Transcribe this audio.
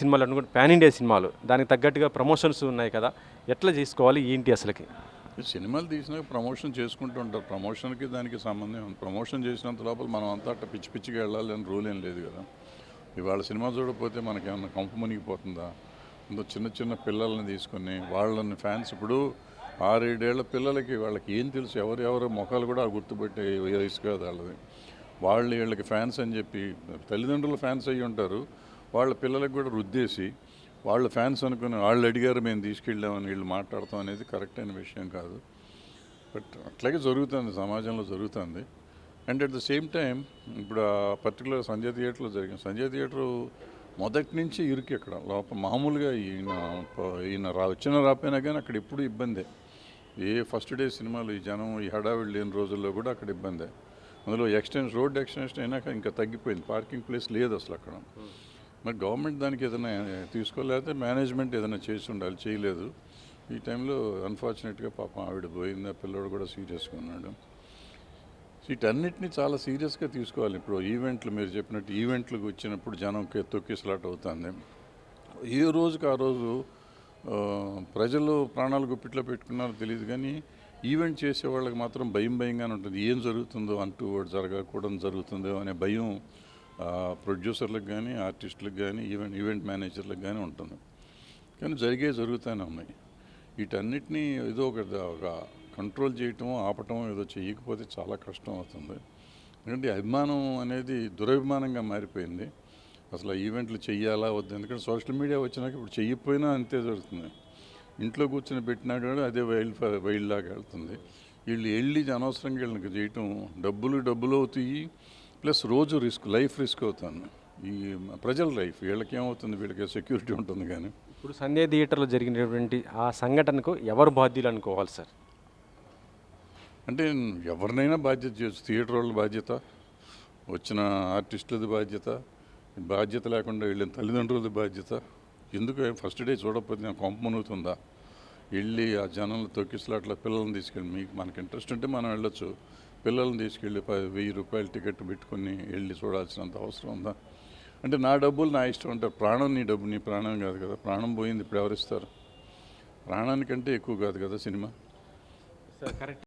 సినిమాలు అనుకుంటే pan India సినిమాలు దానికి తగ్గట్టుగా ప్రమోషన్స్ ఉన్నాయి కదా, ఎట్లా చేసుకోవాలి ఏంటి అసలుకి? సినిమాలు తీసినాక ప్రమోషన్ చేసుకుంటూ ఉంటారు. ప్రమోషన్కి దానికి సంబంధం ఉంది. ప్రమోషన్ చేసినంత లోపల మనం అంతా అట్ట పిచ్చి పిచ్చిగా వెళ్ళాలి అని రూల్ ఏం లేదు కదా. ఇవాళ సినిమా చూడకపోతే మనకేమన్నా కంపు మునిగిపోతుందా? ఇంత చిన్న చిన్న పిల్లల్ని తీసుకొని వాళ్ళని ఫ్యాన్స్ ఇప్పుడు 6-7 ఏళ్ల పిల్లలకి వాళ్ళకి ఏం తెలుసు, ఎవరెవరో ముఖాలు కూడా గుర్తుపెట్టే వయసు కాదు వాళ్ళది. వాళ్ళు వీళ్ళకి ఫ్యాన్స్ అని చెప్పి తల్లిదండ్రులు ఫ్యాన్స్ అయ్యి ఉంటారు. వాళ్ళ పిల్లలకు కూడా రుద్దేసి వాళ్ళు ఫ్యాన్స్ అనుకుని వాళ్ళు అడిగారు మేము తీసుకెళ్ళామని వీళ్ళు మాట్లాడతాం అనేది కరెక్ట్ అయిన విషయం కాదు. బట్ అట్లాగే జరుగుతుంది, సమాజంలో జరుగుతుంది. And at the same time ఇప్పుడు పర్టికులర్ సంజయ్ థియేటర్లో జరిగింది. సంజయ్ థియేటరు మొదటి నుంచి ఇరుకు ఇక్కడ లోపల మామూలుగా ఈయన వచ్చిన రాపోయినా కానీ అక్కడ ఎప్పుడు ఇబ్బందే. ఏ ఫస్ట్ డే సినిమాలు ఈ జనం ఈ హడావిడి లేని రోజుల్లో కూడా అక్కడ ఇబ్బందే. అందులో రోడ్ ఎక్స్టెన్షన్ అయినాక ఇంకా తగ్గిపోయింది, పార్కింగ్ ప్లేస్ లేదు అసలు అక్కడ. మరి గవర్నమెంట్ దానికి ఏదైనా తీసుకోలేకపోతే మేనేజ్మెంట్ ఏదైనా చేసి ఉండాలి, చేయలేదు. ఈ టైంలో అన్ఫార్చునేట్గా పాపం ఆవిడ పోయింది, ఆ పిల్లడు కూడా సీరియస్గా ఉన్నాడు. వీటన్నిటిని చాలా సీరియస్గా తీసుకోవాలి. ఇప్పుడు ఈవెంట్లు మీరు చెప్పినట్టు ఈవెంట్లకు వచ్చినప్పుడు జనంకి తొక్కిసలాట అవుతుంది. ఏ రోజుకి ఆ రోజు ప్రజలు ప్రాణాలు గుప్పిట్లో పెట్టుకున్నారో తెలియదు, కానీ ఈవెంట్ చేసే వాళ్ళకి మాత్రం భయంగానే ఉంటుంది. ఏం జరుగుతుందో అంటూ జరగకూడదు జరుగుతుందో అనే భయం ప్రొడ్యూసర్లకు కానీ ఆర్టిస్టులకు కానీ ఈవెంట్ మేనేజర్లకు కానీ ఉంటుంది. కానీ జరుగుతూనే ఉన్నాయి. వీటన్నిటినీ ఏదో ఒక కంట్రోల్ చేయటం ఆపటం ఏదో చేయకపోతే చాలా కష్టం అవుతుంది. ఎందుకంటే అభిమానం అనేది దురభిమానంగా మారిపోయింది. అసలు ఈవెంట్లు చెయ్యాలా వద్దు, ఎందుకంటే సోషల్ మీడియా వచ్చినాక ఇప్పుడు చెయ్యకపోయినా అంతే జరుగుతుంది. ఇంట్లో కూర్చొని పెట్టినా కూడా అదే వైల్డ్లాగా వెళ్తుంది. వీళ్ళు వెళ్ళి అనవసరంగా వీళ్ళకి చేయటం డబ్బులు అవుతాయి, ప్లస్ రోజు లైఫ్ రిస్క్ అవుతాను. ఈ ప్రజల లైఫ్ వీళ్ళకి ఏమవుతుంది, వీళ్ళకి సెక్యూరిటీ ఉంటుంది. కానీ ఇప్పుడు సంజయ్ థియేటర్లో జరిగినటువంటి ఆ సంఘటనకు ఎవరు బాధ్యులు అనుకోవాలి సార్? అంటే ఎవరినైనా బాధ్యత చేయొచ్చు. థియేటర్ వాళ్ళ బాధ్యత, వచ్చిన ఆర్టిస్టులది బాధ్యత లేకుండా వెళ్ళిన తల్లిదండ్రులది బాధ్యత. ఎందుకు ఫస్ట్ డే చూడకపోతే నాకు కొంప మునుగుతుందా? వెళ్ళి ఆ జనంలో తొక్కిసలాట్ల పిల్లల్ని తీసుకెళ్ళి మనకి ఇంట్రెస్ట్ ఉంటే మనం వెళ్ళొచ్చు. పిల్లల్ని తీసుకెళ్ళి 1000 రూపాయలు టికెట్ పెట్టుకుని వెళ్ళి చూడాల్సినంత అవసరం ఉందా? అంటే నా డబ్బులు నా ఇష్టం అంటారు. ప్రాణం నీ డబ్బు, నీ ప్రాణం కాదు కదా. ప్రాణం పోయింది ఇప్పుడు ఎవరిస్తారు? ప్రాణానికంటే ఎక్కువ కాదు కదా సినిమా. కరెక్ట్.